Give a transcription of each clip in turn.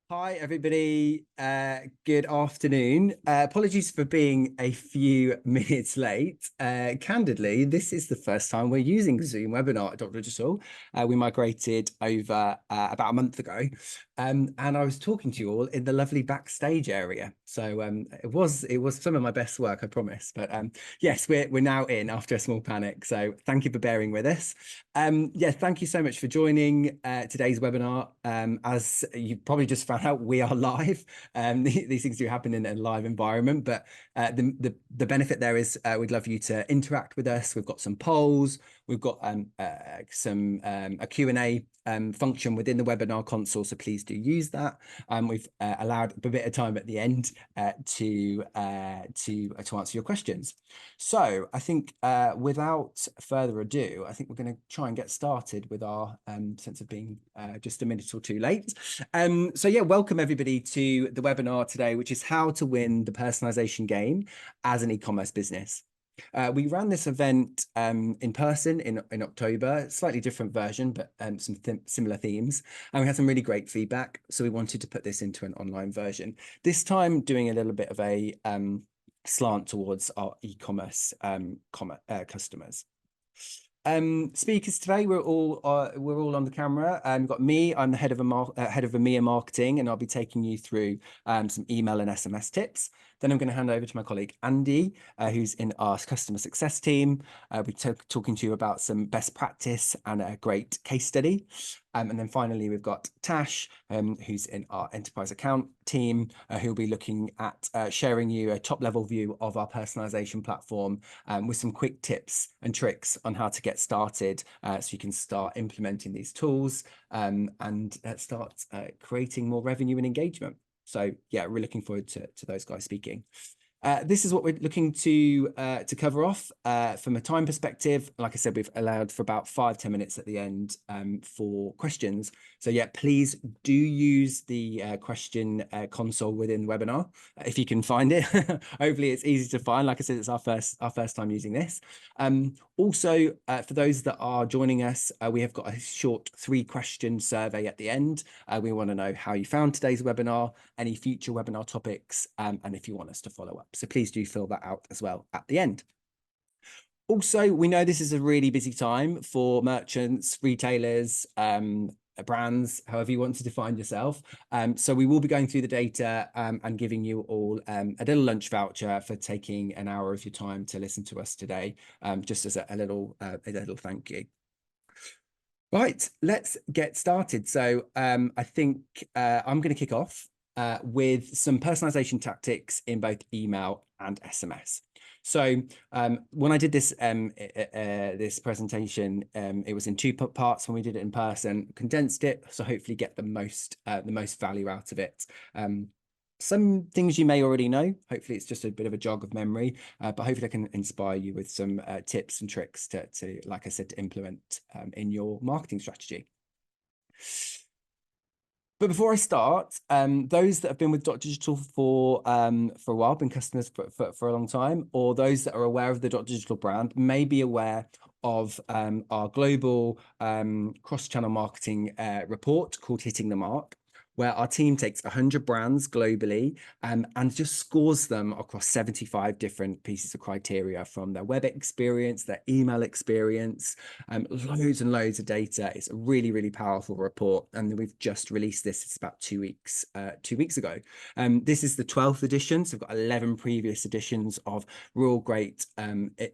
Hi, everybody. Good afternoon. Apologies for being a few minutes late. Candidly, this is the first time we're using Zoom webinar at Dotdigital. We migrated over about a month ago, and I was talking to you all in the lovely backstage area. So it was some of my best work, I promise. But yes, we're now in after a small panic. So thank you for bearing with us. Yeah, thank you so much for joining today's webinar. As you probably just found out, we are live. These things do happen in a live environment, but the benefit there is we'd love you to interact with us. We've got some polls. We've got a Q&A function within the webinar console, so please do use that. We've allowed a bit of time at the end to answer your questions. So I think without further ado, I think we're going to try and get started with our sense of being just a minute or two late. So yeah, welcome everybody to the webinar today, which is how to win the personalization game as an e-commerce business. We ran this event in person in October, slightly different version, but some similar themes. And we had some really great feedback. So we wanted to put this into an online version. This time doing a little bit of a slant towards our e-commerce customers. Speakers today, we're all on the camera. We've got me. I'm the head of EMEA marketing, and I'll be taking you through some email and SMS tips. Then I'm going to hand over to my colleague Andy, who's in our customer success team. We're talking to you about some best practice and a great case study. And then finally, we've got Tash, who's in our enterprise account team, who'll be looking at sharing you a top-level view of our personalization platform with some quick tips and tricks on how to get started so you can start implementing these tools and start creating more revenue and engagement. So yeah, we're looking forward to those guys speaking. This is what we're looking to cover off from a time perspective. Like I said, we've allowed for about 5-10 minutes at the end for questions. So yeah, please do use the question console within the webinar if you can find it. Hopefully it's easy to find. Like I said, it's our first time using this. Also, for those that are joining us, we have got a short 3-question survey at the end. We want to know how you found today's webinar, any future webinar topics, and if you want us to follow up. So please do fill that out as well at the end. Also, we know this is a really busy time for merchants, retailers, brands, however you want to define yourself. So we will be going through the data and giving you all a little lunch voucher for taking an hour of your time to listen to us today, just as a little thank you. Right, let's get started. So I think I'm going to kick off with some personalization tactics in both email and SMS. So when I did this this presentation, it was in 2 parts when we did it in person, condensed it, so hopefully get the most value out of it. Some things you may already know. Hopefully it's just a bit of a jog of memory, but hopefully I can inspire you with some tips and tricks to, like I said, to implement in your marketing strategy. But before I start, those that have been with Dotdigital for a while, been customers for a long time, or those that are aware of the Dotdigital brand may be aware of our global cross-channel marketing report called Hitting the Mark, where our team takes 100 brands globally and just scores them across 75 different pieces of criteria, from their web experience, their email experience, loads and loads of data. It's a really, really powerful report. And we've just released this. It's about 2 weeks ago. This is the 12th edition. So we've got 11 previous editions of real great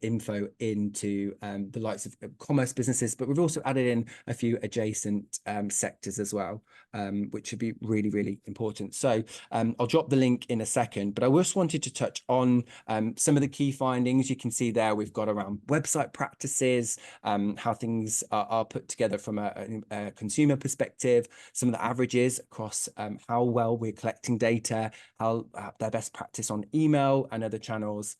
info into the likes of commerce businesses, but we've also added in a few adjacent sectors as well, which would be really, really important. So I'll drop the link in a second, but I just wanted to touch on some of the key findings. You can see there we've got around website practices, how things are put together from a consumer perspective, some of the averages across how well we're collecting data, how their best practice on email and other channels.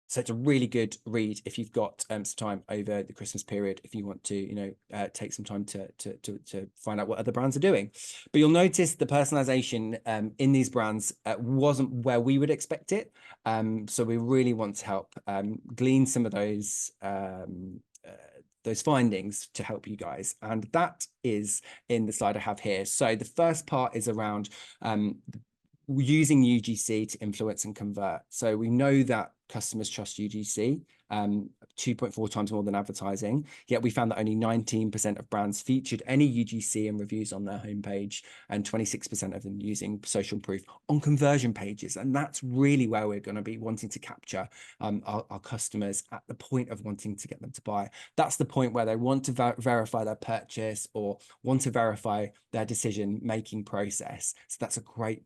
So it's a really good read if you've got some time over the Christmas period, if you want to, take some time to find out what other brands are doing. But you'll notice the personalization in these brands wasn't where we would expect it. So we really want to help glean some of those those findings to help you guys. And that is in the slide I have here. So the first part is around using UGC to influence and convert. So we know that customers trust UGC 2.4 times more than advertising, yet we found that only 19% of brands featured any UGC in reviews on their homepage, and 26% of them using social proof on conversion pages. And that's really where we're going to be wanting to capture our customers at the point of wanting to get them to buy. That's the point where they want to verify their purchase or want to verify their decision-making process. So that's a great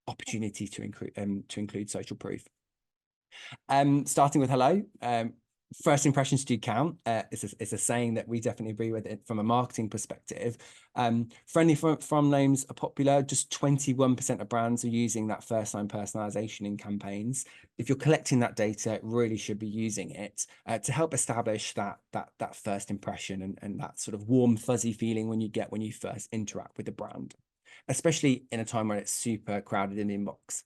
opportunity to include social proof. Starting with hello. First impressions do count. It's a saying that we definitely agree with it from a marketing perspective. Friendly from names are popular. Just 21% of brands are using that first-time personalization in campaigns. If you're collecting that data, it really should be using it to help establish that first impression and that sort of warm, fuzzy feeling when you first interact with the brand, especially in a time when it's super crowded in the inbox.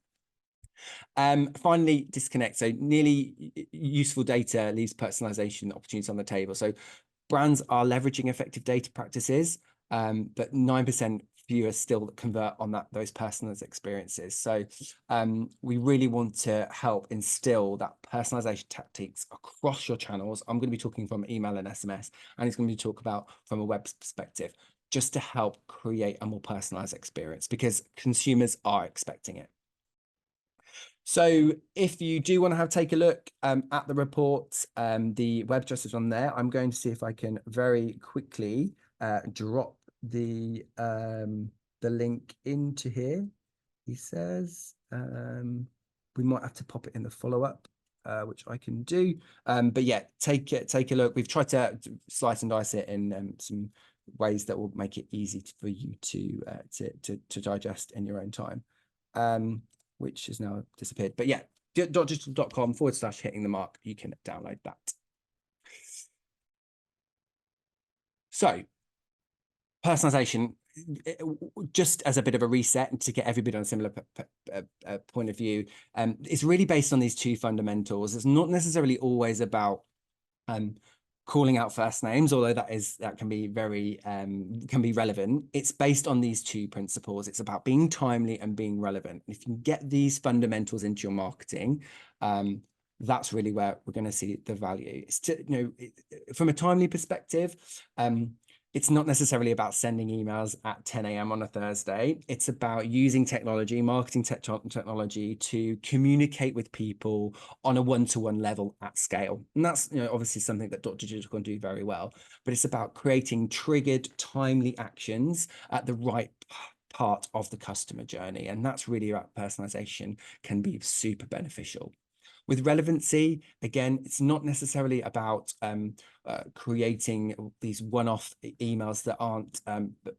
Finally, disconnect. So nearly useful data leaves personalization opportunities on the table. So brands are leveraging effective data practices, but 9% fewer still convert on those personalized experiences. So we really want to help instill that personalization tactics across your channels. I'm going to be talking from email and SMS, and it's going to be talk about from a web perspective, just to help create a more personalized experience because consumers are expecting it. So if you do want to take a look at the report, the web address is on there. I'm going to see if I can very quickly drop the link into here. He says we might have to pop it in the follow-up, which I can do. But yeah, take a look. We've tried to slice and dice it in some ways that will make it easy for you to digest in your own time. Which has now disappeared. But yeah, dotdigital.com/hitting the mark. You can download that. So personalization, just as a bit of a reset and to get everybody on a similar point of view, it's really based on these two fundamentals. It's not necessarily always about calling out first names, although that can be very can be relevant. It's based on these two principles. It's about being timely and being relevant. If you can get these fundamentals into your marketing, that's really where we're going to see the value. It's from a timely perspective, it's not necessarily about sending emails at 10 a.m. on a Thursday. It's about using technology, marketing technology to communicate with people on a one-to-one level at scale. And that's obviously something that Dotdigital can do very well, but it's about creating triggered, timely actions at the right part of the customer journey. And that's really about personalization can be super beneficial. With relevancy, again, it's not necessarily about creating these one-off emails that aren't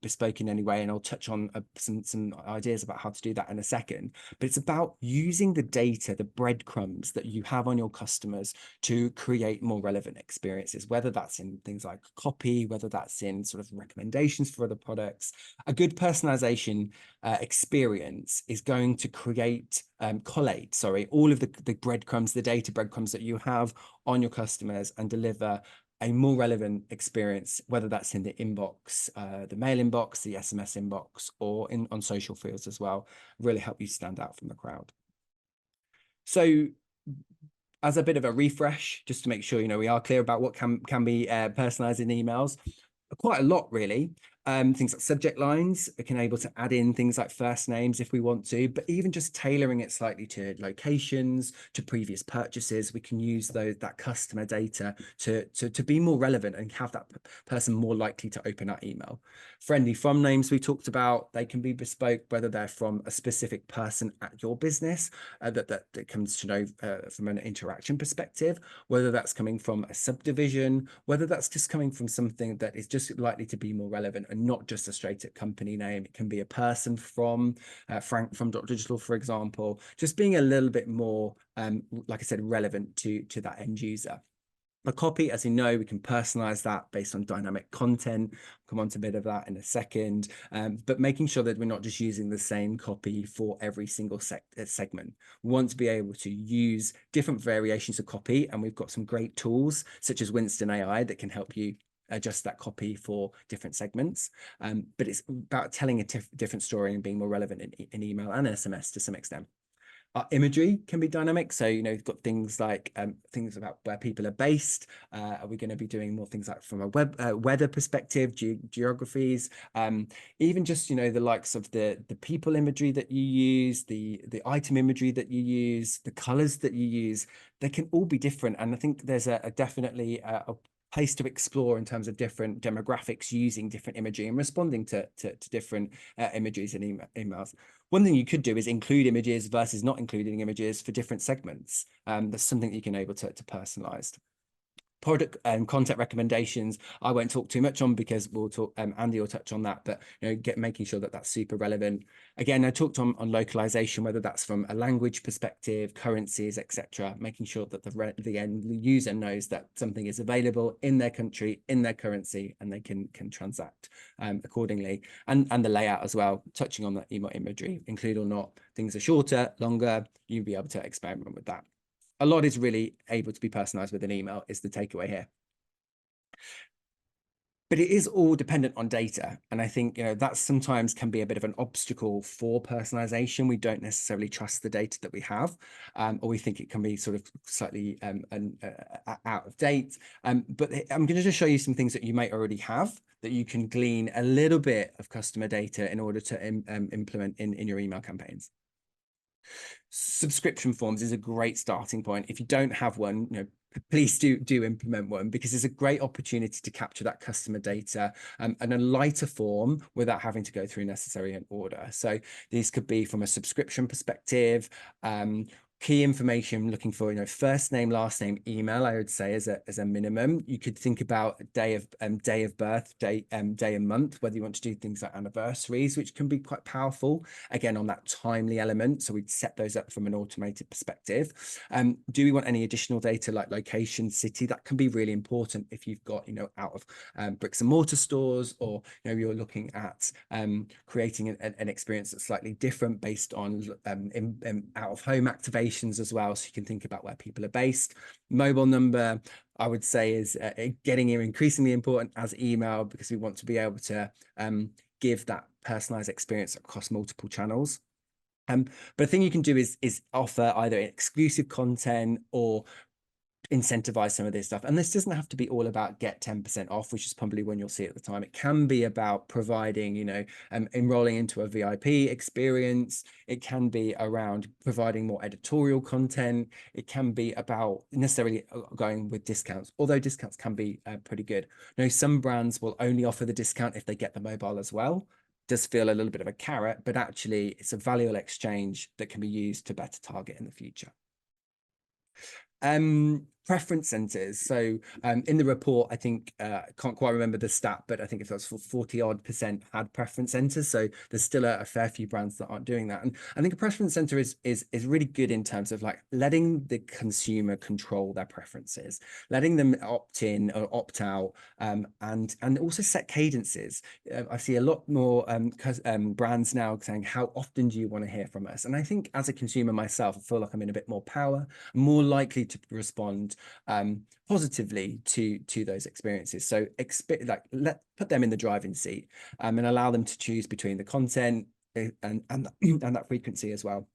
bespoke in any way, and I'll touch on some ideas about how to do that in a second. But it's about using the data, the breadcrumbs that you have on your customers to create more relevant experiences, whether that's in things like copy, whether that's in sort of recommendations for other products. A good personalization experience is going to collate all of the breadcrumbs, the data breadcrumbs that you have on your customers and deliver a more relevant experience, whether that's in the inbox, the mail inbox, the SMS inbox, or on social fields as well, really help you stand out from the crowd. So as a bit of a refresh, just to make sure, we are clear about what can be personalized in emails, quite a lot really. Things like subject lines, we can able to add in things like first names if we want to, but even just tailoring it slightly to locations, to previous purchases, we can use that customer data to be more relevant and have that person more likely to open our email. Friendly from names we talked about, they can be bespoke, whether they're from a specific person at your business that comes to know from an interaction perspective, whether that's coming from a subdivision, whether that's just coming from something that is just likely to be more relevant and not just a straight up company name. It can be a person from Frank from Dotdigital, for example, just being a little bit more, like I said, relevant to that end user. A copy, as you know, we can personalize that based on dynamic content. I'll come on to a bit of that in a second, but making sure that we're not just using the same copy for every single segment. We want to be able to use different variations of copy, and we've got some great tools such as Winston AI that can help you adjust that copy for different segments. But it's about telling a different story and being more relevant in email and SMS to some extent. Our imagery can be dynamic. So, you've got things like things about where people are based. Are we going to be doing more things like from a weather perspective, geographies, even just, the likes of the people imagery that you use, the item imagery that you use, the colors that you use, they can all be different. And I think there's definitely a place to explore in terms of different demographics using different imagery and responding to different images and emails. One thing you could do is include images versus not including images for different segments. That's something that you can able to personalize. Product and content recommendations, I won't talk too much on because we'll talk, Andy will touch on that, but making sure that that's super relevant. Again, I talked on localization, whether that's from a language perspective, currencies, etc., making sure that the end user knows that something is available in their country, in their currency, and they can transact accordingly. And the layout as well, touching on that email imagery, include or not, things are shorter, longer, you'll be able to experiment with that. A lot is really able to be personalized with an email is the takeaway here. But it is all dependent on data. And I think, that sometimes can be a bit of an obstacle for personalization. We don't necessarily trust the data that we have, or we think it can be sort of slightly out of date. But I'm going to just show you some things that you might already have that you can glean a little bit of customer data in order to implement in your email campaigns. Subscription forms is a great starting point. If you don't have one, please do implement one, because it's a great opportunity to capture that customer data in a lighter form without having to go through necessarily an order. So these could be from a subscription perspective, key information, looking for first name, last name, email. I would say as a minimum. You could think about day of birth, day and month, whether you want to do things like anniversaries, which can be quite powerful again on that timely element. So we'd set those up from an automated perspective. Do we want any additional data like location, city? That can be really important if you've got out of bricks and mortar stores, or you're looking at creating an experience that's slightly different based on out of home activation as well. So you can think about where people are based. Mobile number, I would say, is getting increasingly important as email, because we want to be able to give that personalized experience across multiple channels. But the thing you can do is offer either exclusive content or incentivize some of this stuff. And this doesn't have to be all about get 10% off, which is probably when you'll see at the time. It can be about providing, enrolling into a VIP experience. It can be around providing more editorial content. It can be about necessarily going with discounts, although discounts can be pretty good. Some brands will only offer the discount if they get the mobile as well. Does feel a little bit of a carrot, but actually it's a valuable exchange that can be used to better target in the future. Preference centers. So in the report, I think can't quite remember the stat, but I think if that's 40% had preference centers. So there's still a fair few brands that aren't doing that. And I think a preference center is really good in terms of like letting the consumer control their preferences, letting them opt in or opt out, and also set cadences. I see a lot more brands now saying, how often do you want to hear from us? And I think as a consumer myself, I feel like I'm in a bit more power, more likely to respond positively to those experiences. So put them in the driving seat, and allow them to choose between the content and that frequency as well.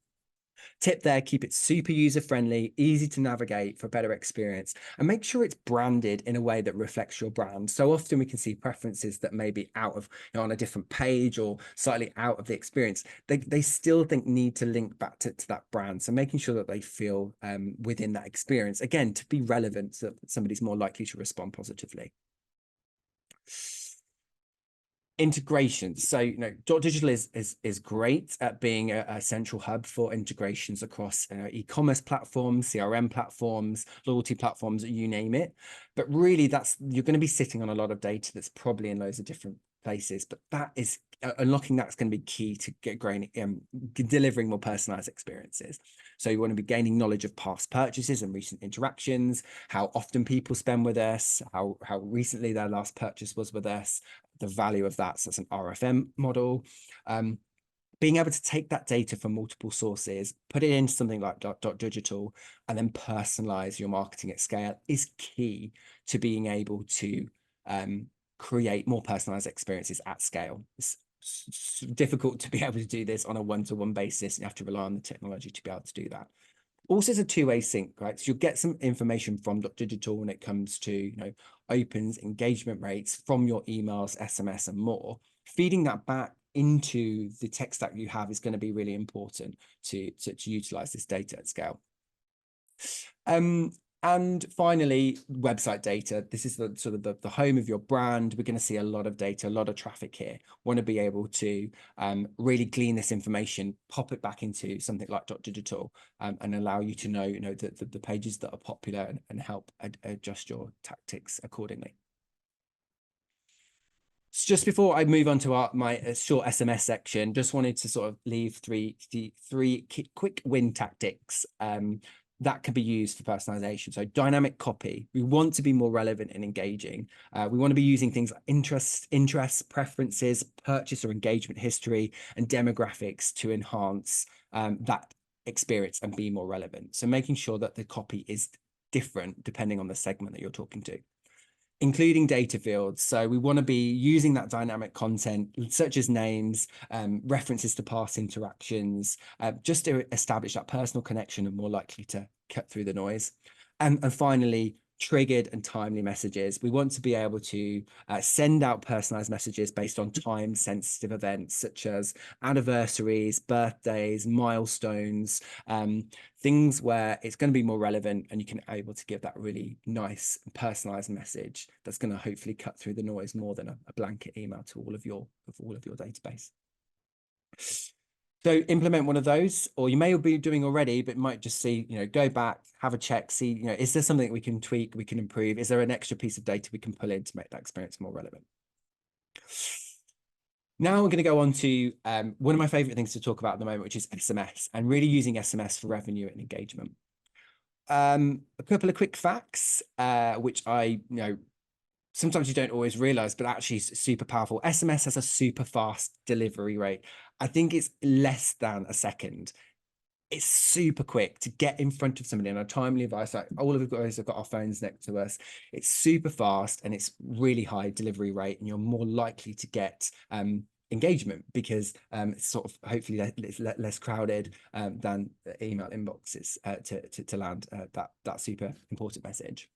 Tip there, keep it super user-friendly, easy to navigate for a better experience, and make sure it's branded in a way that reflects your brand. So often we can see preferences that may be out of, on a different page or slightly out of the experience. They still need to link back to that brand. So making sure that they feel within that experience, again, to be relevant, so that somebody's more likely to respond positively. Integrations. So, Dotdigital is great at being a central hub for integrations across e-commerce platforms, CRM platforms, loyalty platforms, you name it. But really, you're going to be sitting on a lot of data that's probably in loads of different places. But that is unlocking that's going to be key to delivering more personalized experiences. So you want to be gaining knowledge of past purchases and recent interactions, how often people spend with us, how recently their last purchase was with us, the value of that. So that's an RFM model. Being able to take that data from multiple sources, put it into something like Dotdigital, and then personalize your marketing at scale is key to being able to create more personalized experiences at scale. It's difficult to be able to do this on a one-to-one basis. You have to rely on the technology to be able to do that. Also, it's a two-way sync, right? So you'll get some information from Dotdigital when it comes to, you know, opens, engagement rates from your emails, SMS, and more. Feeding that back into the tech stack you have is going to be really important to utilize this data at scale. And finally, website data. This is the sort of the home of your brand. We're going to see a lot of data, a lot of traffic here. Want to be able to really glean this information, pop it back into something like Dotdigital, and allow you to know, the pages that are popular and help adjust your tactics accordingly. So just before I move on to my short SMS section, just wanted to sort of leave three quick win tactics that can be used for personalization. So dynamic copy. We want to be more relevant and engaging. We want to be using things like interests, preferences, purchase or engagement history, and demographics to enhance that experience and be more relevant. So making sure that the copy is different depending on the segment that you're talking to. Including data fields. So we want to be using that dynamic content, such as names, references to past interactions, just to establish that personal connection and more likely to cut through the noise. And finally, triggered and timely messages. We want to be able to send out personalized messages based on time-sensitive events, such as anniversaries, birthdays, milestones, things where it's going to be more relevant and you can able to give that really nice personalized message that's going to hopefully cut through the noise more than a blanket email to all of your database. So implement one of those, or you may be doing already, but might just see, go back, have a check, see, is there something we can tweak, we can improve? Is there an extra piece of data we can pull in to make that experience more relevant? Now we're going to go on to one of my favorite things to talk about at the moment, which is SMS, and really using SMS for revenue and engagement. A couple of quick facts, which I sometimes you don't always realize, but actually it's super powerful. SMS has a super fast delivery rate. I think it's less than a second. It's super quick to get in front of somebody on a timely advice. Like all of us have got our phones next to us. It's super fast and it's really high delivery rate, and you're more likely to get engagement because it's sort of hopefully less crowded than email inboxes to land that super important message.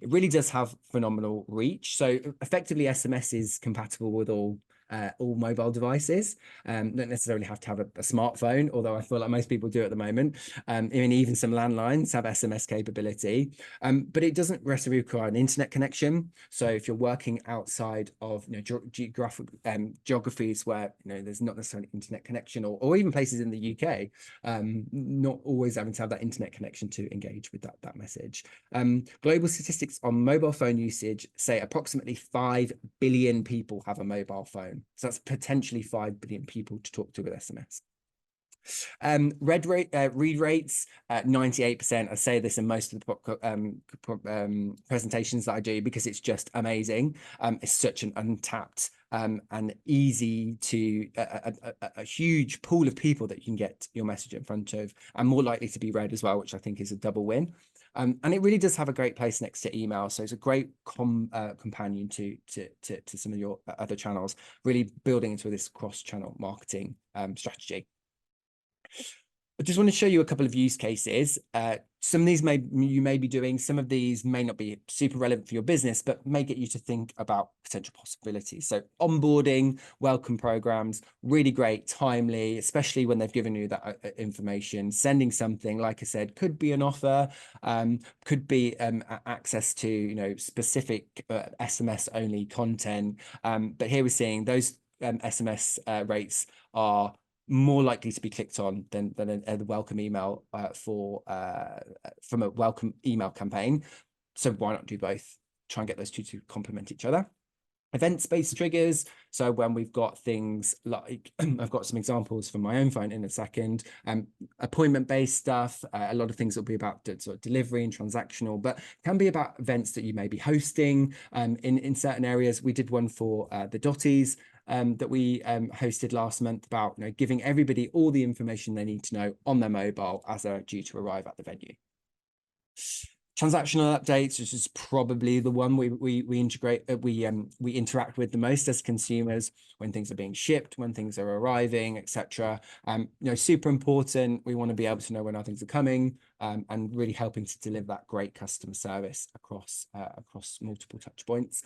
It really does have phenomenal reach. So effectively, SMS is compatible with all mobile devices. Don't necessarily have to have a smartphone, although I feel like most people do at the moment. Even some landlines have SMS capability, but it doesn't necessarily require an internet connection. So if you're working outside of geographies where there's not necessarily internet connection, or even places in the UK, not always having to have that internet connection to engage with that message. Global statistics on mobile phone usage say approximately 5 billion people have a mobile phone. So that's potentially 5 billion people to talk to with SMS. Read rates 98%. I say this in most of the presentations that I do because it's just amazing. It's such an untapped and easy to a huge pool of people that you can get your message in front of, and more likely to be read as well, which I think is a double win. And it really does have a great place next to email. So it's a great companion to some of your other channels, really building into this cross-channel marketing strategy. I just want to show you a couple of use cases. Some of these you may be doing, some of these may not be super relevant for your business, but may get you to think about potential possibilities. So onboarding, welcome programs, really great, timely, especially when they've given you that information. Sending something, like I said, could be an offer, could be access to specific SMS only content. But here we're seeing those SMS rates are more likely to be clicked on than a welcome email from a welcome email campaign. So why not do both? Try and get those two to complement each other. Events-based triggers. So when we've got things like, I've got some examples from my own phone in a second, appointment-based stuff, a lot of things will be about sort of delivery and transactional, but can be about events that you may be hosting in certain areas. We did one for the Dotties that we hosted last month about giving everybody all the information they need to know on their mobile as they're due to arrive at the venue. Transactional updates, which is probably the one we integrate, we interact with the most as consumers, when things are being shipped, when things are arriving, etc. Super important. We want to be able to know when our things are coming, and really helping to deliver that great customer service across multiple touch points.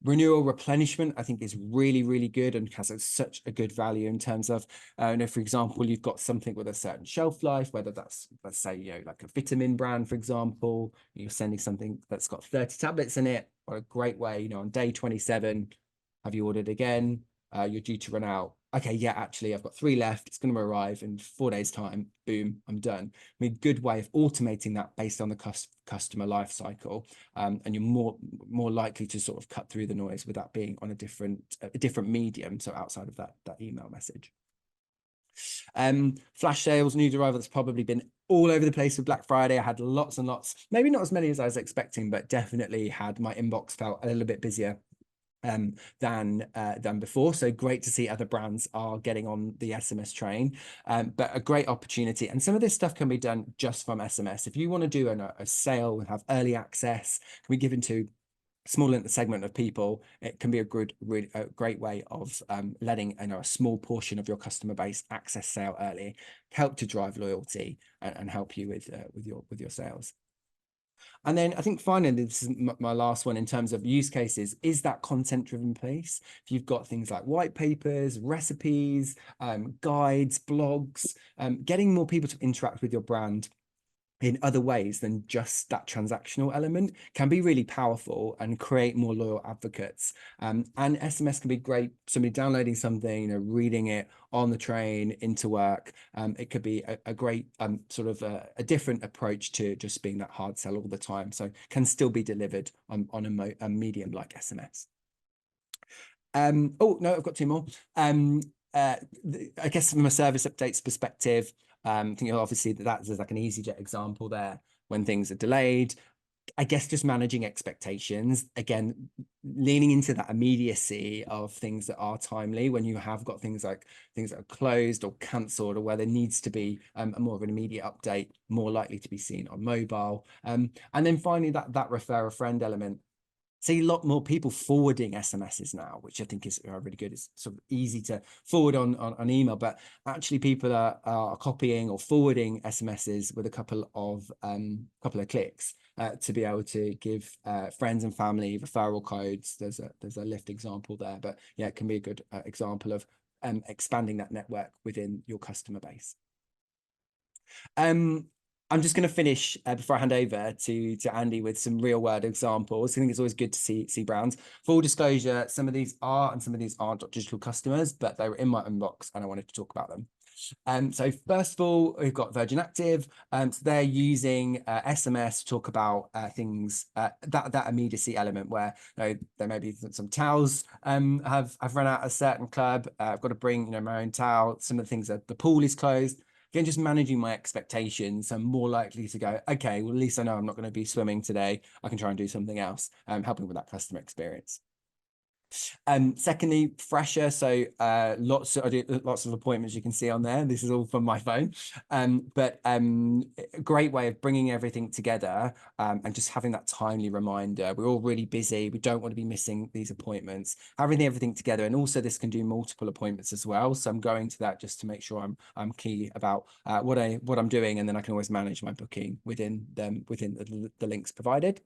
Renewal replenishment, I think, is really, really good and has such a good value in terms of, for example, you've got something with a certain shelf life, whether that's, let's say, like a vitamin brand, for example, you're sending something that's got 30 tablets in it, or a great way, on day 27, have you ordered again? You're due to run out. Okay, yeah, actually, I've got 3 left. It's going to arrive in 4 days' time. Boom, I'm done. I mean, good way of automating that based on the customer life cycle, and you're more likely to sort of cut through the noise with that being on a different medium, so outside of that email message. Flash sales, news arrival, that's probably been all over the place with Black Friday. I had lots and lots, maybe not as many as I was expecting, but definitely had my inbox felt a little bit busier than before. So great to see other brands are getting on the SMS train, but a great opportunity. And some of this stuff can be done just from SMS. If you want to do a sale and have early access, can be given to small segment of people, it can be a great way of letting a small portion of your customer base access sale early, help to drive loyalty, and help you with your sales. And then I think finally, this is my last one in terms of use cases, is that content-driven piece. If you've got things like white papers, recipes, guides, blogs, getting more people to interact with your brand in other ways than just that transactional element can be really powerful and create more loyal advocates. And SMS can be great. Somebody downloading something, reading it on the train into work. It could be a great sort of a different approach to just being that hard sell all the time. So can still be delivered on a medium like SMS. Oh no, I've got 2 more. I guess from a service updates perspective, I think obviously that's like an EasyJet example there when things are delayed. I guess just managing expectations, again, leaning into that immediacy of things that are timely when you have got things that are closed or cancelled, or where there needs to be a more of an immediate update, more likely to be seen on mobile. And then finally, that refer a friend element. See a lot more people forwarding SMSs now, which I think is really good. It's sort of easy to forward on email, but actually people are copying or forwarding SMSs with a couple of clicks to be able to give friends and family referral codes. There's a Lyft example there, but yeah, it can be a good example of expanding that network within your customer base. I'm just going to finish before I hand over to Andy with some real world examples. I think it's always good to see brands. Full disclosure, some of these are and some of these aren't Dotdigital customers, but they were in my inbox and I wanted to talk about them. So first of all, we've got Virgin Active. So they're using SMS to talk about things, that immediacy element where there may be some towels have run out at a certain club. I've got to bring my own towel. Some of the things that the pool is closed. Again, just managing my expectations. I'm more likely to go, okay, well, at least I know I'm not going to be swimming today. I can try and do something else, helping with that customer experience. Secondly, Fresher. So I do lots of appointments you can see on there. This is all from my phone, but a great way of bringing everything together and just having that timely reminder. We're all really busy. We don't want to be missing these appointments. Having everything together, and also this can do multiple appointments as well. So I'm going to that just to make sure I'm key about what I'm doing, and then I can always manage my booking within the links provided.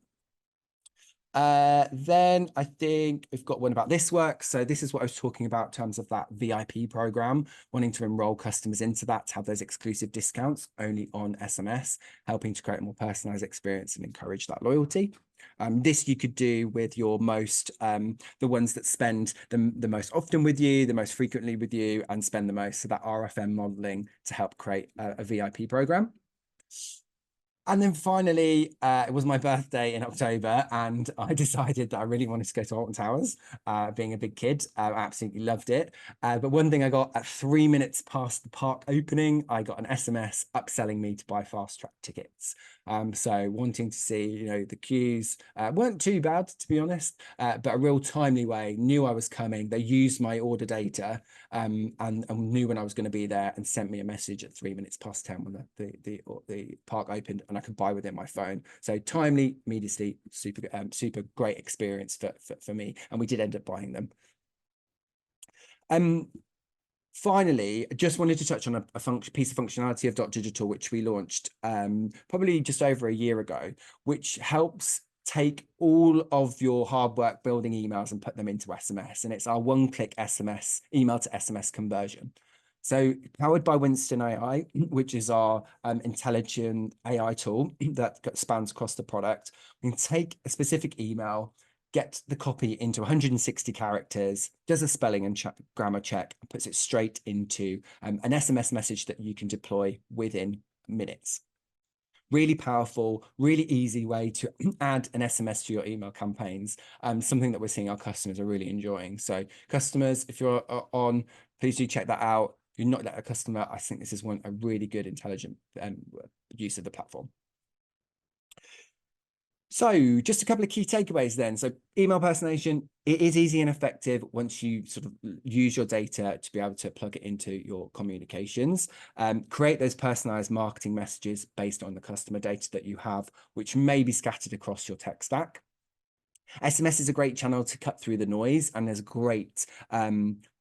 Then I think we've got one about This Works. So this is what I was talking about in terms of that VIP program, wanting to enroll customers into that to have those exclusive discounts only on SMS, helping to create a more personalized experience and encourage that loyalty. This you could do with your most, the ones that spend the most often with you, the most frequently with you, and spend the most. So that RFM modeling to help create a VIP program. And then finally, it was my birthday in October, and I decided that I really wanted to go to Alton Towers. Being a big kid, I absolutely loved it. But one thing I got at 3 minutes past the park opening, I got an SMS upselling me to buy fast track tickets. So wanting to see, the queues weren't too bad, to be honest, but a real timely way. Knew I was coming. They used my order data and knew when I was going to be there, and sent me a message at 3 minutes past 10 when the park opened. and I can buy within my phone. So timely, immediacy, super great experience for me. And we did end up buying them. Finally, I just wanted to touch on a piece of functionality of Dotdigital, which we launched probably just over a year ago, which helps take all of your hard work building emails and put them into SMS. And it's our one-click SMS, email to SMS conversion. So powered by Winston AI, which is our intelligent AI tool that spans across the product, we can take a specific email, get the copy into 160 characters, does a spelling and grammar check, and puts it straight into an SMS message that you can deploy within minutes. Really powerful, really easy way to add an SMS to your email campaigns. Something that we're seeing our customers are really enjoying. So customers, if you're on, please do check that out. If you're not yet a customer, I think this is a really good, intelligent use of the platform. So just a couple of key takeaways then. So email personalization, it is easy and effective once you sort of use your data to be able to plug it into your communications. Create those personalized marketing messages based on the customer data that you have, which may be scattered across your tech stack. SMS is a great channel to cut through the noise, and there's a great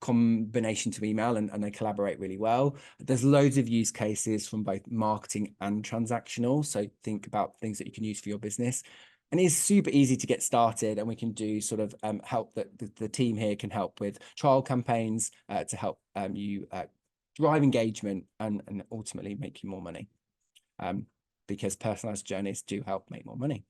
combination to email, and they collaborate really well. There's loads of use cases from both marketing and transactional. So think about things that you can use for your business. And it's super easy to get started, and we can do sort of help that the team here can help with trial campaigns to help you drive engagement and ultimately make you more money, because personalized journeys do help make more money.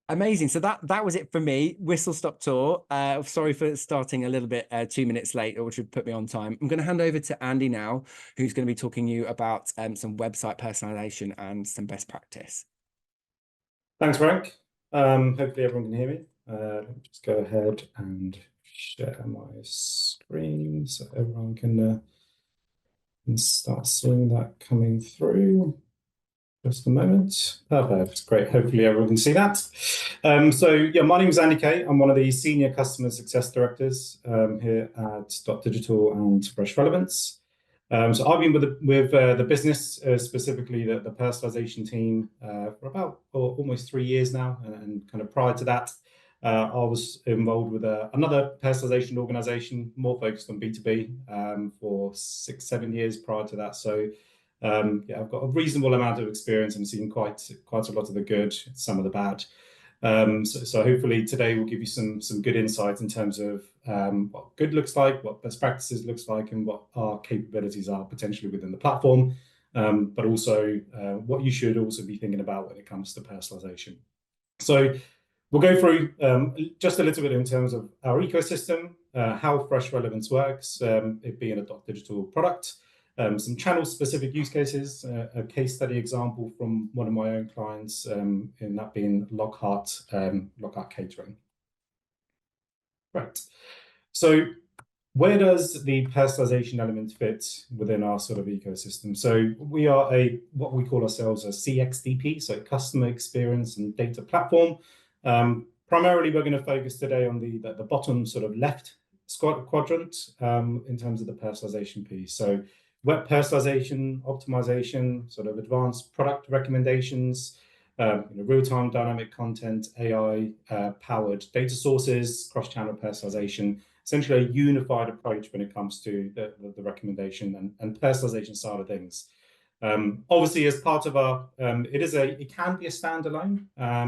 Amazing. So that was it for me. Whistle stop tour. Sorry for starting a little bit 2 minutes late, which would put me on time. I'm going to hand over to Andy now, who's going to be talking to you about some website personalization and some best practice. Thanks, Frank. Hopefully everyone can hear me. Let me just go ahead and share my screen so everyone can start seeing that coming through. Just a moment. Perfect. Great. Hopefully everyone can see that. So yeah, my name is Andy Kay. I'm one of the senior customer success directors here at Dotdigital and Fresh Relevance. So I've been with the business, specifically the personalization team, for about almost 3 years now. And kind of prior to that, I was involved with another personalization organization, more focused on B2B, for 6-7 years prior to that. So yeah, I've got a reasonable amount of experience and seen quite a lot of the good, some of the bad. So hopefully today will give you some good insights in terms of what good looks like, what best practices looks like, and what our capabilities are potentially within the platform, but also what you should also be thinking about when it comes to personalization. So we'll go through just a little bit in terms of our ecosystem, how Fresh Relevance works, it being a Dotdigital product, some channel-specific use cases, a case study example from one of my own clients, in that being Lockhart Catering. Right. So where does the personalization element fit within our sort of ecosystem? So we are what we call ourselves a CXDP, so customer experience and data platform. Primarily, we're going to focus today on the bottom sort of left quadrant in terms of the personalization piece. So web personalization, optimization, sort of advanced product recommendations, real-time dynamic content, AI powered data sources, cross-channel personalization, essentially a unified approach when it comes to the recommendation and personalization side of things. Obviously, as part of our, it can be a standalone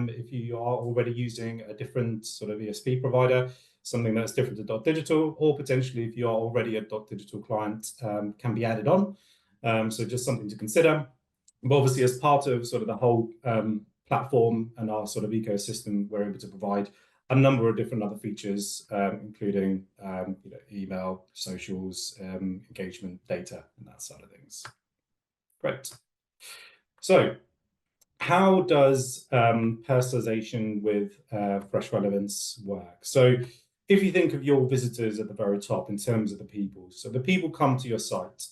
if you are already using a different sort of ESP provider, something that's different to Dotdigital, or potentially if you are already a Dotdigital client, can be added on. So just something to consider. But obviously, as part of sort of the whole platform and our sort of ecosystem, we're able to provide a number of different other features, including email, socials, engagement, data, and that side of things. Great. So how does personalization with Fresh Relevance work? So if you think of your visitors at the very top in terms of the people, so the people come to your site.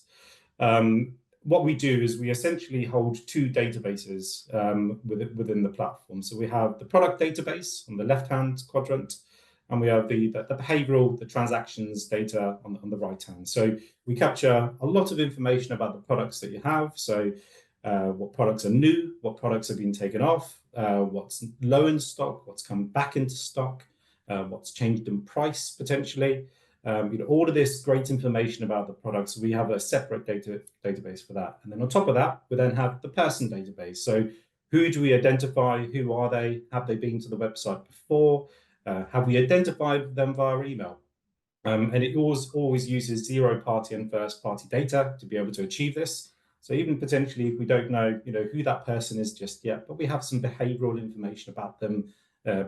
What we do is we essentially hold 2 databases within the platform. So we have the product database on the left-hand quadrant, and we have the behavioral, the transactions data on the right-hand. So we capture a lot of information about the products that you have. So what products are new, what products have been taken off, what's low in stock, what's come back into stock, what's changed in price potentially. All of this great information about the products. We have a separate database for that. And then on top of that, we then have the person database. So who do we identify? Who are they? Have they been to the website before? Have we identified them via email? And it always uses zero-party and first-party data to be able to achieve this. So even potentially, if we don't know, who that person is just yet, but we have some behavioral information about them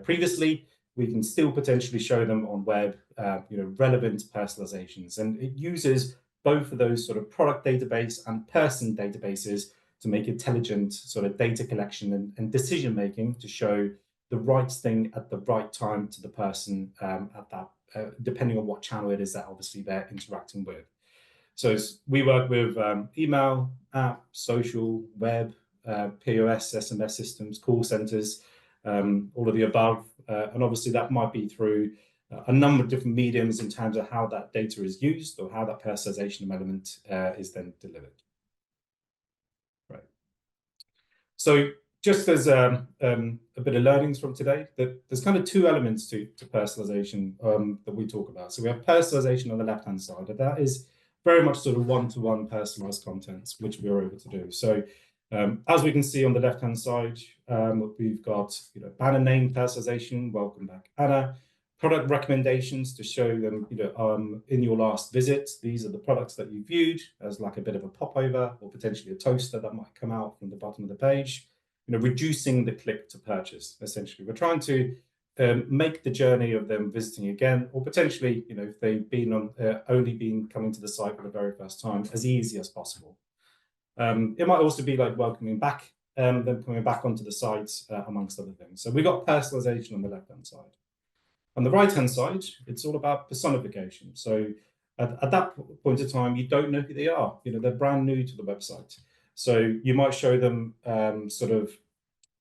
previously, we can still potentially show them on web, relevant personalizations. And it uses both of those sort of product database and person databases to make intelligent sort of data collection and decision making to show the right thing at the right time to the person at that, depending on what channel it is that obviously they're interacting with. So we work with email, app, social, web, POS, SMS systems, call centers, all of the above. And obviously that might be through a number of different mediums in terms of how that data is used or how that personalization element is then delivered. Right. So just as a bit of learnings from today, that there's kind of two elements to personalization that we talk about. So we have personalization on the left-hand side, and that is very much sort of one-to-one personalized content, which we are able to do. So as we can see on the left-hand side, we've got banner name personalization, welcome back Anna, product recommendations to show them, in your last visit, these are the products that you viewed as like a bit of a popover or potentially a toaster that might come out from the bottom of the page. Reducing the click to purchase. Essentially, we're trying to make the journey of them visiting again, or potentially, if they've been only been coming to the site for the very first time, as easy as possible. It might also be like welcoming back, them coming back onto the site, amongst other things. So we got personalization on the left-hand side. On the right-hand side, it's all about personification. So at that point in time, you don't know who they are. They're brand new to the website. So you might show them sort of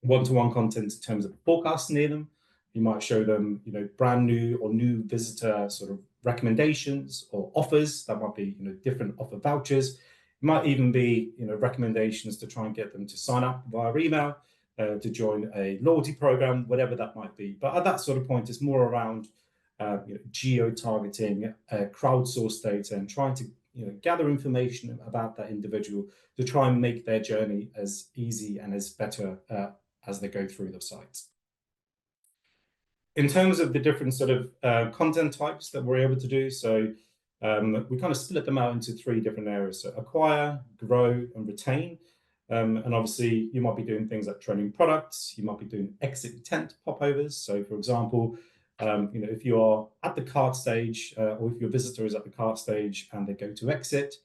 one-to-one content in terms of forecasts near them. You might show them, brand new or new visitor sort of recommendations or offers. That might be, different offer vouchers. It might even be, recommendations to try and get them to sign up via email, to join a loyalty program, whatever that might be. But at that sort of point, it's more around geo-targeting, crowdsourced data, and trying to gather information about that individual to try and make their journey as easy and as better as they go through the site. In terms of the different sort of content types that we're able to do, so we kind of split them out into three different areas. So acquire, grow, and retain. And obviously, you might be doing things like trending products. You might be doing exit intent popovers. So, for example, if you are at the cart stage, or if your visitor is at the cart stage and they go to exit,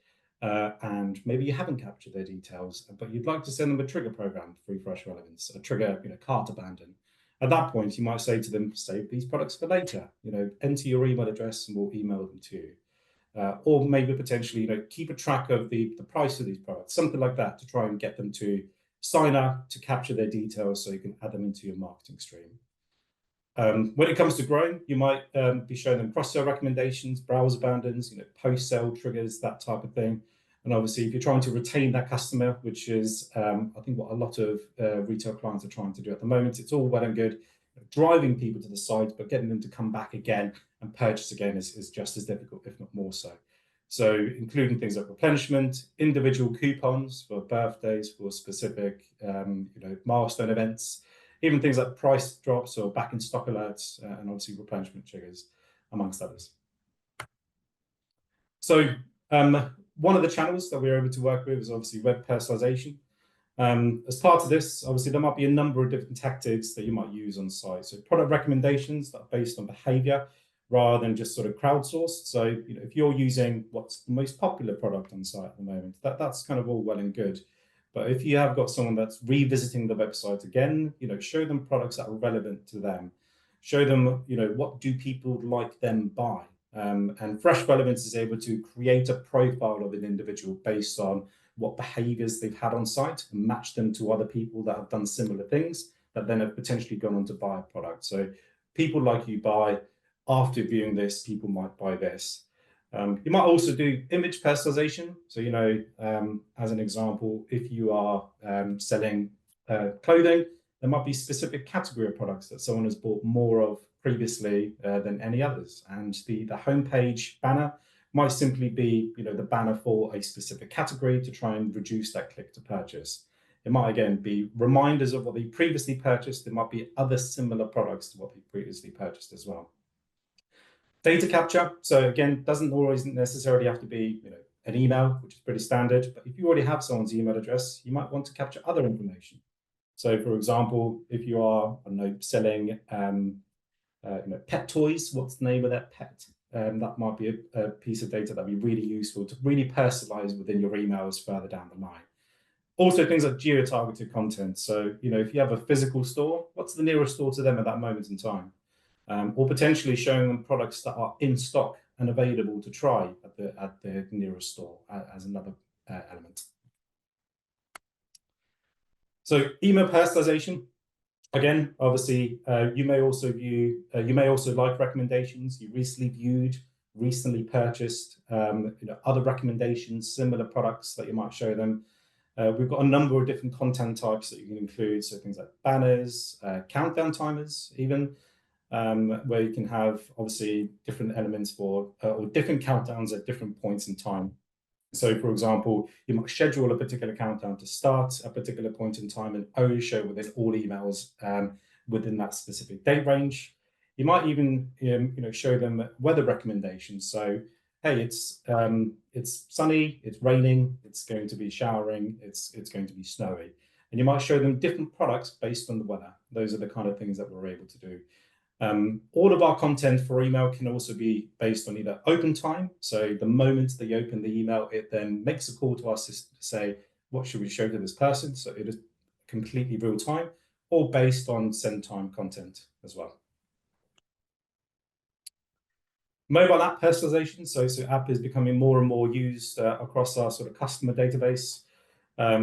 and maybe you haven't captured their details, but you'd like to send them a trigger program for refresh relevance, a trigger, cart abandon. At that point, you might say to them, save these products for later. Enter your email address and we'll email them to you. Or maybe potentially, keep a track of the price of these products, something like that, to try and get them to sign up, to capture their details so you can add them into your marketing stream. When it comes to growing, you might be showing them cross-sell recommendations, browse abandons, post-sale triggers, that type of thing. And obviously, if you're trying to retain that customer, which is, I think, what a lot of retail clients are trying to do at the moment, it's all well and good driving people to the site, but getting them to come back again and purchase again is just as difficult, if not more so. So including things like replenishment, individual coupons for birthdays, for specific, milestone events, even things like price drops or back in stock alerts, and obviously replenishment triggers, amongst others. So one of the channels that we're able to work with is obviously web personalization. As part of this, obviously, there might be a number of different tactics that you might use on site. So product recommendations that are based on behavior rather than just sort of crowdsourced. So if you're using what's the most popular product on site at the moment, that's kind of all well and good. But if you have got someone that's revisiting the website again, show them products that are relevant to them. Show them, what do people like them buy? And Fresh Relevance is able to create a profile of an individual based on what behaviors they've had on site and match them to other people that have done similar things that then have potentially gone on to buy a product. So people like you buy, after viewing this, people might buy this. You might also do image personalization. So, as an example, if you are selling clothing, there might be specific category of products that someone has bought more of previously than any others. And the homepage banner might simply be, the banner for a specific category to try and reduce that click to purchase. It might, again, be reminders of what they previously purchased. There might be other similar products to what they previously purchased as well. Data capture. So again, doesn't always necessarily have to be, an email, which is pretty standard. But if you already have someone's email address, you might want to capture other information. So, for example, if you are, I don't know, selling, pet toys, what's the name of that pet? That might be a piece of data that'd be really useful to really personalize within your emails further down the line. Also, things like geo-targeted content. So, if you have a physical store, what's the nearest store to them at that moment in time? Or potentially showing them products that are in stock and available to try at the nearest store as another element. So email personalization, again, obviously, you may also like recommendations you recently viewed, recently purchased, other recommendations, similar products that you might show them. We've got a number of different content types that you can include, so things like banners, countdown timers, even. Where you can have obviously different elements for or different countdowns at different points in time. So, for example, you might schedule a particular countdown to start a particular point in time and only show within all emails within that specific date range. You might even show them weather recommendations. So, hey, it's sunny, it's raining, it's going to be showering, it's going to be snowy, and you might show them different products based on the weather. Those are the kind of things that we're able to do. All of our content for email can also be based on either open time. So the moment that you open the email, it then makes a call to our system to say, what should we show to this person? So it is completely real time, or based on send time content as well. Mobile app personalization. So app is becoming more and more used across our sort of customer database.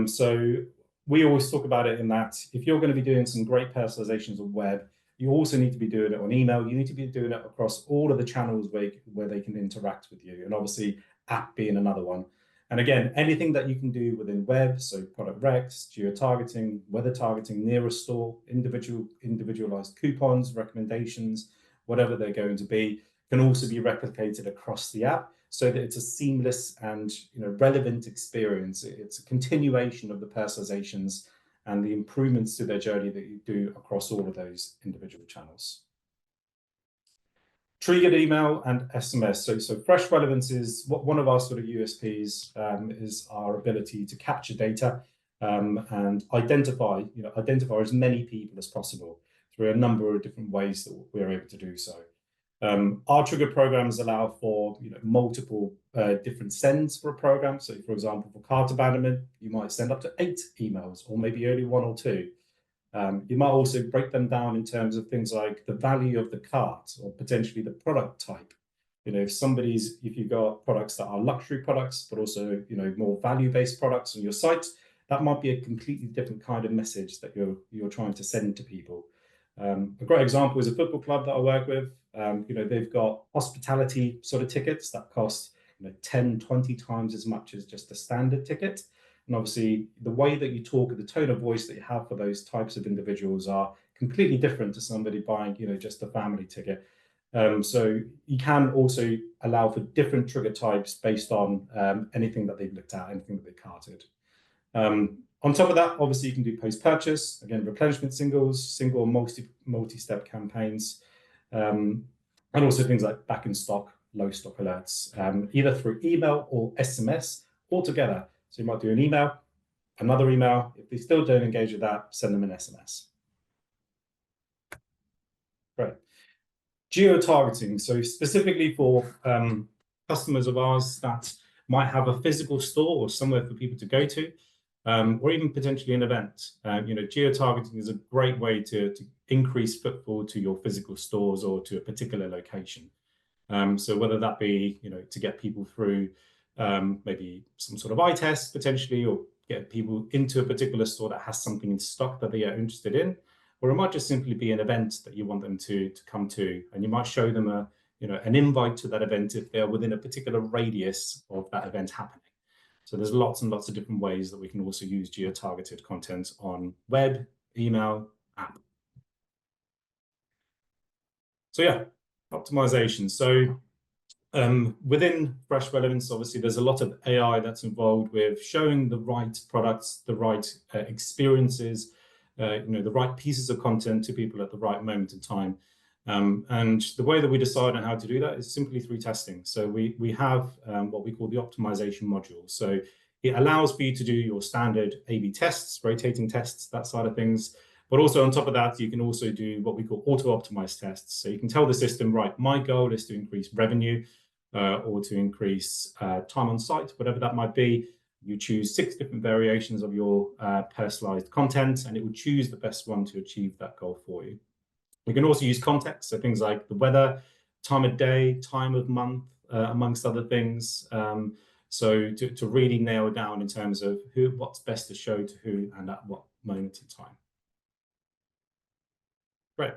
So we always talk about it in that if you're going to be doing some great personalizations of web, you also need to be doing it on email. You need to be doing it across all of the channels where they can interact with you. And obviously app being another one. And again, anything that you can do within web, so product recs, geo-targeting, weather targeting, nearest store, individualized coupons, recommendations, whatever they're going to be, can also be replicated across the app so that it's a seamless and relevant experience. It's a continuation of the personalizations and the improvements to their journey that you do across all of those individual channels. Triggered email and SMS. So fresh relevance is one of our sort of USPs is our ability to capture data and identify as many people as possible through a number of different ways that we're able to do so. Our trigger programs allow for multiple different sends for a program. So, for example, for cart abandonment, you might send up to 8 emails, or maybe only 1 or 2. You might also break them down in terms of things like the value of the cart or potentially the product type. If you've got products that are luxury products, but also more value-based products on your site, that might be a completely different kind of message that you're trying to send to people. A great example is a football club that I work with. They've got hospitality sort of tickets that cost 10, 20 times as much as just a standard ticket. And obviously, the way that you talk, the tone of voice that you have for those types of individuals are completely different to somebody buying, just a family ticket. So you can also allow for different trigger types based on anything that they've looked at, anything that they carted. On top of that, obviously, you can do post-purchase, again, replenishment singles, single or multi-step campaigns, and also things like back in stock, low stock alerts, either through email or SMS altogether. So you might do an email, another email. If they still don't engage with that, send them an SMS. Great. Geo-targeting. So specifically for customers of ours that might have a physical store or somewhere for people to go to, or even potentially an event. Geo-targeting is a great way to increase footfall to your physical stores or to a particular location. So whether that be, to get people through maybe some sort of eye test potentially, or get people into a particular store that has something in stock that they are interested in, or it might just simply be an event that you want them to come to, and you might show them a an invite to that event if they're within a particular radius of that event happening. So there's lots and lots of different ways that we can also use geo-targeted content on web, email, app. So yeah, optimization. So within Fresh Relevance, obviously, there's a lot of AI that's involved with showing the right products, the right experiences, the right pieces of content to people at the right moment in time. And the way that we decide on how to do that is simply through testing. So we have what we call the optimization module. So it allows for you to do your standard A/B tests, rotating tests, that side of things. But also on top of that, you can also do what we call auto-optimized tests. So you can tell the system, right, my goal is to increase revenue or to increase time on site, whatever that might be. You choose 6 different variations of your personalized content, and it will choose the best one to achieve that goal for you. We can also use context, so things like the weather, time of day, time of month, amongst other things. So to really nail down in terms of what's best to show to who and at what moment in time. Great.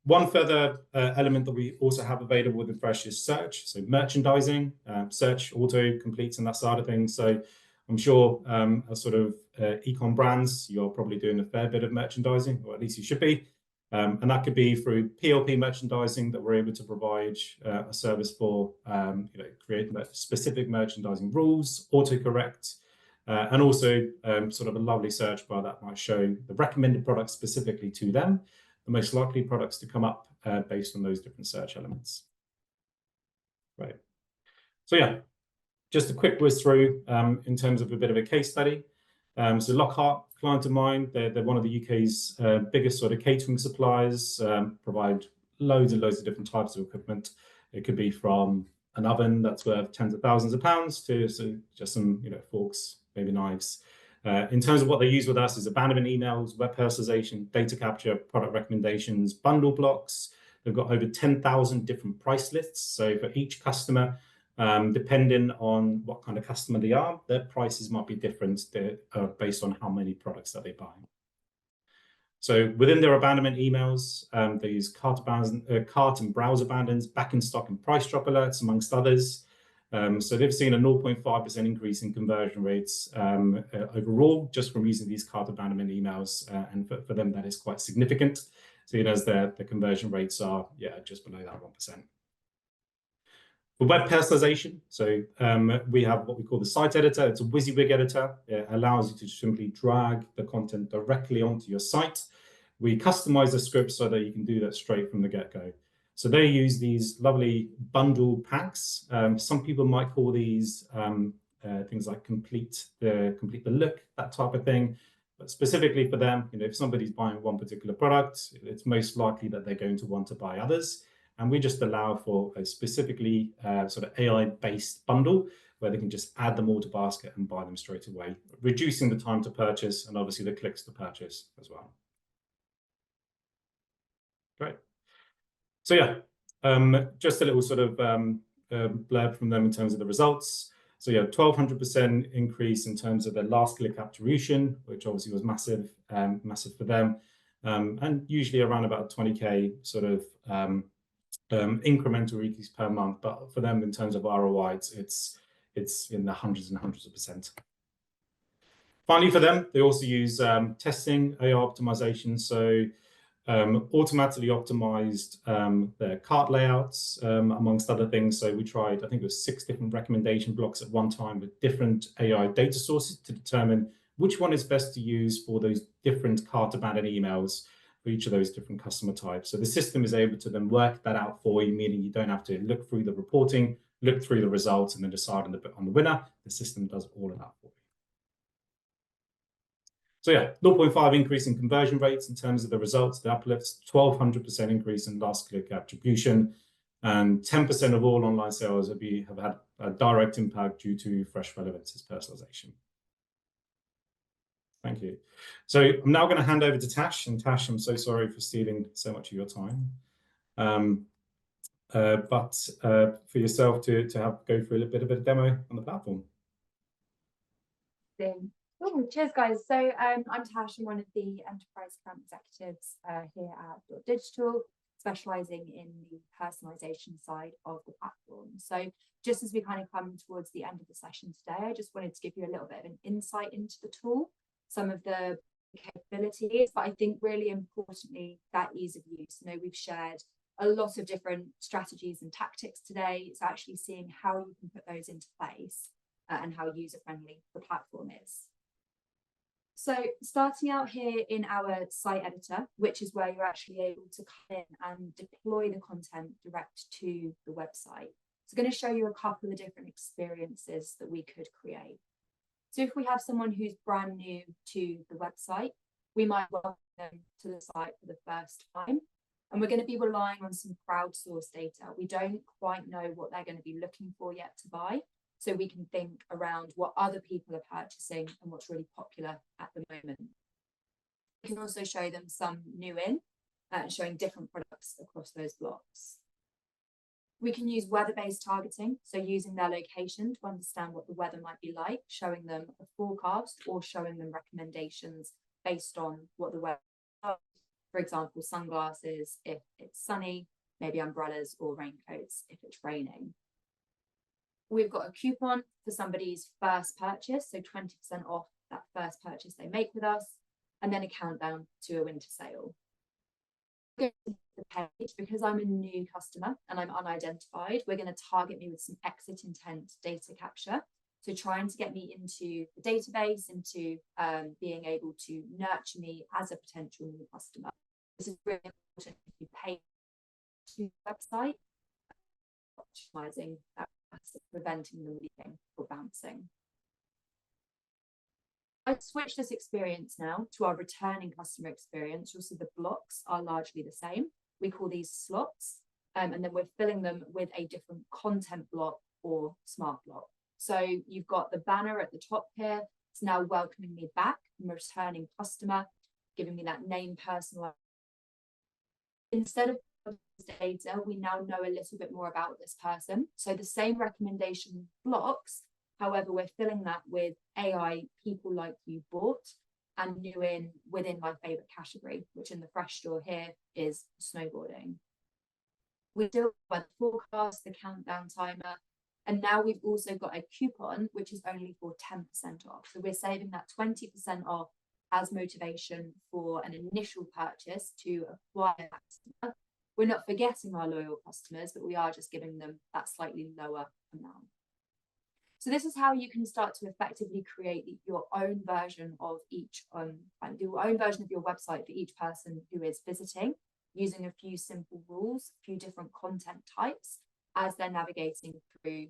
One further element that we also have available within Fresh is search. So merchandising, search auto completes and that side of things. So I'm sure as sort of e-com brands, you're probably doing a fair bit of merchandising, or at least you should be. And that could be through PLP merchandising that we're able to provide a service for, create specific merchandising rules, autocorrect, and also sort of a lovely search bar that might show the recommended products specifically to them, the most likely products to come up based on those different search elements. Right. So yeah, just a quick whiz through in terms of a bit of a case study. So Lockhart, client of mine, they're one of the UK's biggest sort of catering suppliers, provide loads and loads of different types of equipment. It could be from an oven that's worth tens of thousands of pounds to just some forks, maybe knives. In terms of what they use with us is abandonment emails, web personalization, data capture, product recommendations, bundle blocks. They've got over 10,000 different price lists. So for each customer, depending on what kind of customer they are, their prices might be different based on how many products that they buy. So within their abandonment emails, they use cart and browse abandons, back in stock and price drop alerts, amongst others. So they've seen a 0.5% increase in conversion rates overall, just from using these cart abandonment emails. And for them, that is quite significant. So as the conversion rates are, just below that 1%. For web personalization, so we have what we call the site editor. It's a WYSIWYG editor. It allows you to simply drag the content directly onto your site. We customize the script so that you can do that straight from the get-go. So they use these lovely bundle packs. Some people might call these things like complete the look, that type of thing. But specifically for them, if somebody's buying one particular product, it's most likely that they're going to want to buy others. And we just allow for a specifically sort of AI-based bundle where they can just add them all to basket and buy them straight away, reducing the time to purchase and obviously the clicks to purchase as well. Great. So yeah, just a little sort of blurb from them in terms of the results. So yeah, 1,200% increase in terms of their last click attribution, which obviously was massive, massive for them. And usually around about 20K sort of incremental increase per month, but for them in terms of ROI, it's in the hundreds and hundreds of percent. Finally, for them, they also use testing, AI optimization, so automatically optimized their cart layouts, amongst other things. So we tried, I think it was 6 different recommendation blocks at one time with different AI data sources to determine which one is best to use for those different cart abandoned emails for each of those different customer types. So the system is able to then work that out for you, meaning you don't have to look through the reporting, look through the results, and then decide on the winner. The system does all of that for you. So yeah, 0.5 increase in conversion rates in terms of the results, the uplifts, 1,200% increase in last click attribution, and 10% of all online sales have had a direct impact due to Fresh Relevance's personalization. Thank you. So I'm now going to hand over to Tash. And Tash, I'm so sorry for stealing so much of your time. But for yourself to go through a little bit of a demo on the platform. Oh, cheers, guys. So I'm Tash. I'm one of the enterprise account executives here at Dotdigital. specializing in the personalization side of the platform. So just as we kind of come towards the end of the session today, I just wanted to give you a little bit of an insight into the tool, some of the capabilities, but I think really importantly, that ease of use. You know, we've shared a lot of different strategies and tactics today. It's actually seeing how you can put those into place and how user-friendly the platform is. So starting out here in our site editor, which is where you're actually able to come in and deploy the content direct to the website. So I'm going to show you a couple of different experiences that we could create. So if we have someone who's brand new to the website, we might welcome them to the site for the first time. And we're going to be relying on some crowdsourced data. We don't quite know what they're going to be looking for yet to buy. So we can think around what other people are purchasing and what's really popular at the moment. We can also show them some new in, showing different products across those blocks. We can use weather-based targeting, so using their location to understand what the weather might be like, showing them a forecast or showing them recommendations based on what the weather is. For example, sunglasses if it's sunny, maybe umbrellas or raincoats if it's raining. We've got a coupon for somebody's first purchase, so 20% off that first purchase they make with us, and then a countdown to a winter sale. The page, because I'm a new customer and I'm unidentified, we're going to target me with some exit intent data capture. So trying to get me into the database, into being able to nurture me as a potential new customer. This is really important if you pay to the website, optimizing that, preventing them leaving or bouncing. I'd switch this experience now to our returning customer experience. You'll see the blocks are largely the same. We call these slots, and then we're filling them with a different content block or smart block. So you've got the banner at the top here. It's now welcoming me back. I'm a returning customer, giving me that name personalized. Instead of data, we now know a little bit more about this person. So the same recommendation blocks, however, we're filling that with AI people like you bought and new in within my favorite category, which in the fresh store here is snowboarding. We do the forecast, the countdown timer, and now we've also got a coupon, which is only for 10% off. So we're saving that 20% off as motivation for an initial purchase to acquire that customer. We're not forgetting our loyal customers, but we are just giving them that slightly lower amount. So this is how you can start to effectively create your own version of each, your own version of your website for each person who is visiting, using a few simple rules, a few different content types as they're navigating through.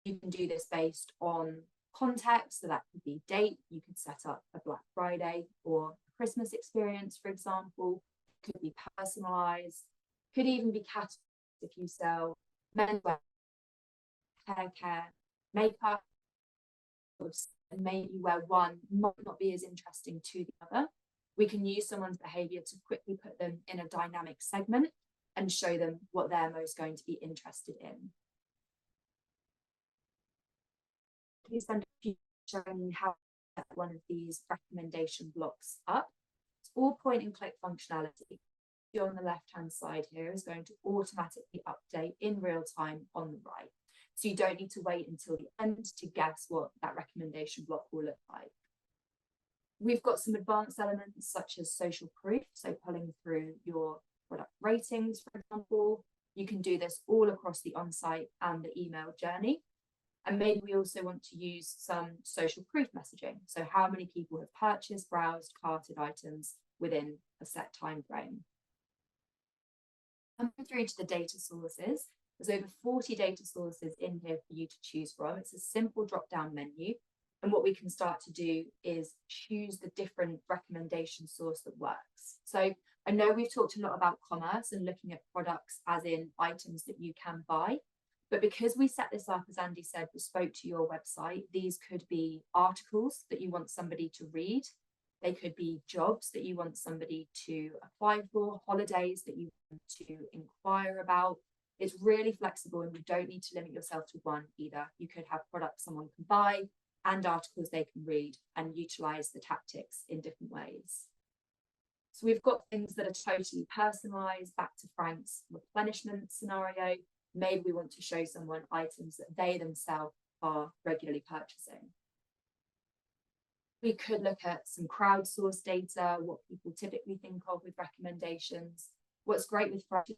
You can do this based on context, so that could be date. You could set up a Black Friday or a Christmas experience, for example. Could be personalized, could even be categorized if you sell menswear, hair care, makeup, and maybe where one might not be as interesting to the other. We can use someone's behavior to quickly put them in a dynamic segment and show them what they're most going to be interested in. Please spend a few showing you how to set one of these recommendation blocks up. It's all point and click functionality. On the left hand side here is going to automatically update in real time on the right. So you don't need to wait until the end to guess what that recommendation block will look like. We've got some advanced elements such as social proof, so pulling through your product ratings, for example. You can do this all across the on-site and the email journey. And maybe we also want to use some social proof messaging. So how many people have purchased, browsed, carted items within a set time frame. Coming through to the data sources, there's over 40 data sources in here for you to choose from. It's a simple drop-down menu. And what we can start to do is choose the different recommendation source that works. So I know we've talked a lot about commerce and looking at products as in items that you can buy. But because we set this up, as Andy said, bespoke to your website, these could be articles that you want somebody to read. They could be jobs that you want somebody to apply for, holidays that you want to inquire about. It's really flexible and you don't need to limit yourself to one either. You could have products someone can buy and articles they can read and utilize the tactics in different ways. So we've got things that are totally personalized, back to Frank's replenishment scenario. Maybe we want to show someone items that they themselves are regularly purchasing. We could look at some crowdsourced data, what people typically think of with recommendations. What's great with Fresh,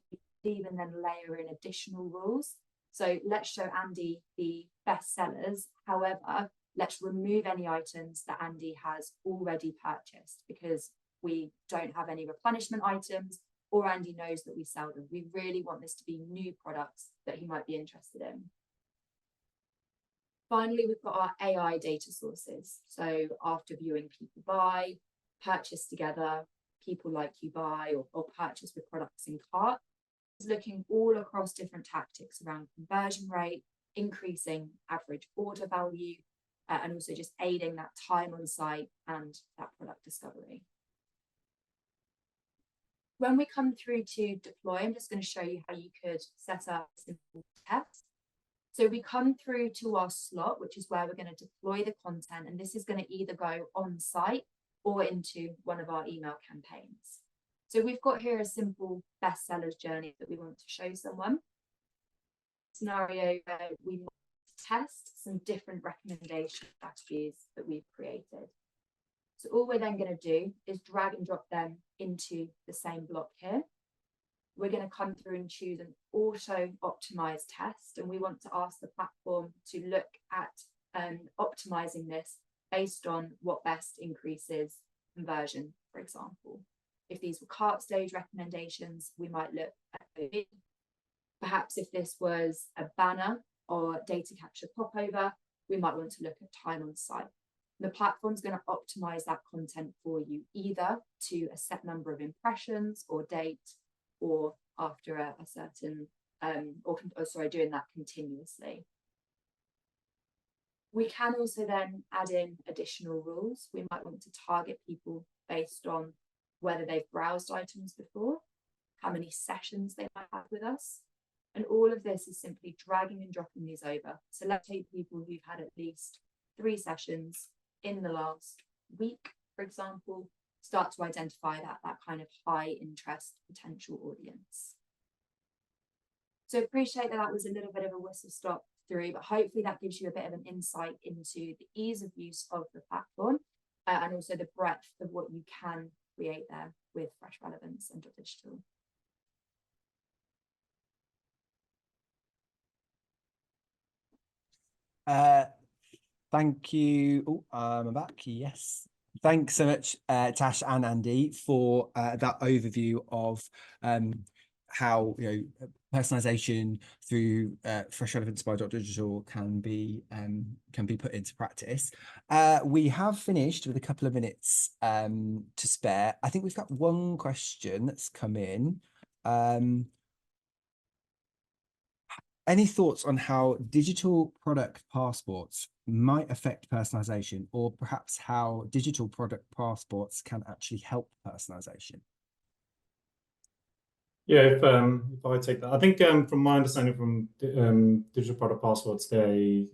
even then layer in additional rules. So let's show Andy the best sellers. However, let's remove any items that Andy has already purchased because we don't have any replenishment items or Andy knows that we sell them. We really want this to be new products that he might be interested in. Finally, we've got our AI data sources. So after viewing people buy, purchase together, people like you buy or purchase with products in cart, is looking all across different tactics around conversion rate, increasing average order value, and also just aiding that time on site and that product discovery. When we come through to deploy, I'm just going to show you how you could set up a simple test. So we come through to our slot, which is where we're going to deploy the content, and this is going to either go on site or into one of our email campaigns. So we've got here a simple bestsellers journey that we want to show someone. Scenario where we test some different recommendation strategies that we've created. So all we're then going to do is drag and drop them into the same block here. We're going to come through and choose an auto optimized test. And we want to ask the platform to look at optimizing this based on what best increases conversion, for example. If these were cart stage recommendations, we might look at OV. Perhaps if this was a banner or data capture popover, we might want to look at time on site. The platform's going to optimize that content for you, either to a set number of impressions or date, or after a certain, doing that continuously. We can also then add in additional rules. We might want to target people based on whether they've browsed items before, how many sessions they might have with us. And all of this is simply dragging and dropping these over. So let's take people who've had at least 3 sessions in the last week, for example, start to identify that kind of high interest potential audience. So appreciate that was a little bit of a whistle stop through, but hopefully that gives you a bit of an insight into the ease of use of the platform and also the breadth of what you can create there with Fresh Relevance and Dotdigital. Thank you. Oh, I'm back. Yes. Thanks so much, Tash and Andy, for that overview of how personalization through Fresh Relevance by Dotdigital can be put into practice. We have finished with a couple of minutes to spare. I think we've got one question that's come in. Any thoughts on how digital product passports might affect personalization, or perhaps how digital product passports can actually help personalization? Yeah, if I take that, I think from my understanding from digital product passports, they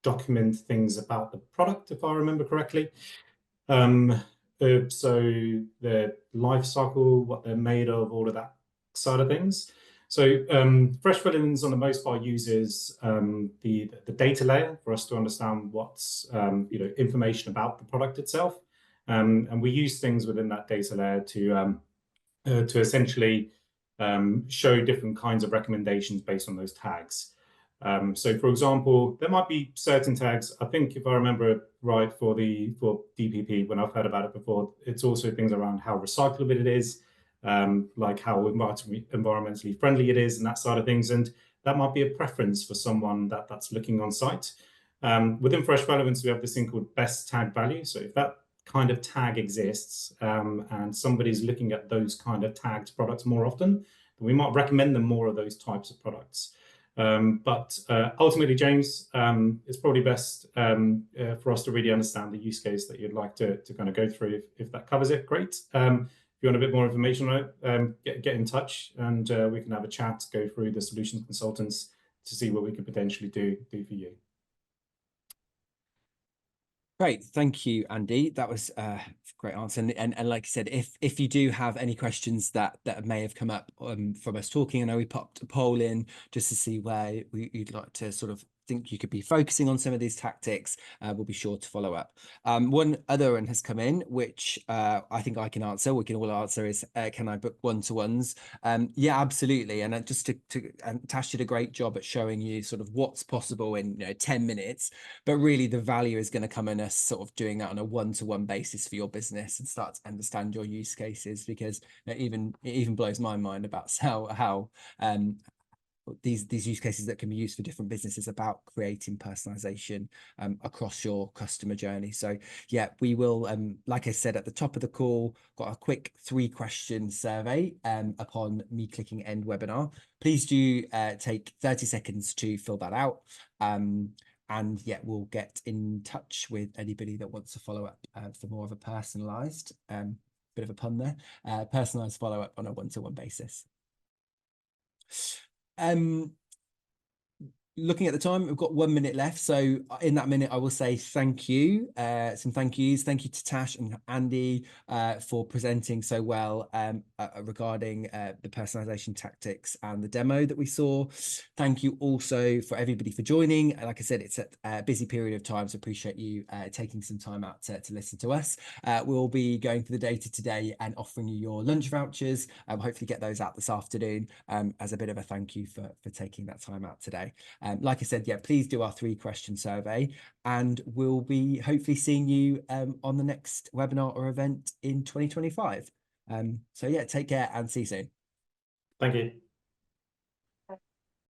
document things about the product, if I remember correctly. So the life cycle, what they're made of, all of that side of things. So Fresh Relevance, on the most part, uses the data layer for us to understand what's information about the product itself, and we use things within that data layer to essentially show different kinds of recommendations based on those tags. So, for example, there might be certain tags. I think, if I remember right, for DPP, when I've heard about it before, it's also things around how recyclable it is, like how environmentally friendly it is, and that side of things. And that might be a preference for someone that's looking on site. Within Fresh Relevance, we have this thing called best tag value. So if that kind of tag exists and somebody's looking at those kind of tagged products more often, then we might recommend them more of those types of products. But ultimately, James, it's probably best for us to really understand the use case that you'd like to kind of go through. If that covers it, great. If you want a bit more information on it, get in touch, and we can have a chat, go through the solutions consultants to see what we could potentially do for you. Great, thank you, Andy. That was a great answer. And like I said, if you do have any questions that may have come up from us talking, I know we popped a poll in just to see where you'd like to sort of think you could be focusing on some of these tactics. We'll be sure to follow up. One other one has come in, which I think I can answer. We can all answer is, can I book one-to-ones? Yeah, absolutely. And just and Tash did a great job at showing you sort of what's possible in 10 minutes. But really, the value is going to come in us sort of doing that on a one-to-one basis for your business and start to understand your use cases, because it even blows my mind about how these use cases that can be used for different businesses about creating personalization across your customer journey. So yeah, we will, like I said at the top of the call, got a quick 3-question survey upon me clicking end webinar. Please do take 30 seconds to fill that out. And yeah, we'll get in touch with anybody that wants to follow up for more of a personalized, bit of a pun there, personalized follow-up on a one-to-one basis. Looking at the time, we've got 1 minute left. So in that minute, I will say thank you. Some thank yous. Thank you to Tash and Andy for presenting so well regarding the personalization tactics and the demo that we saw. Thank you also for everybody for joining. Like I said, it's a busy period of time, so appreciate you taking some time out to listen to us. We'll be going through the data today and offering you your lunch vouchers. Hopefully get those out this afternoon as a bit of a thank you for taking that time out today. Like I said, yeah, please do our 3-question survey, and we'll be hopefully seeing you on the next webinar or event in 2025. So yeah, take care and see you soon. Thank you.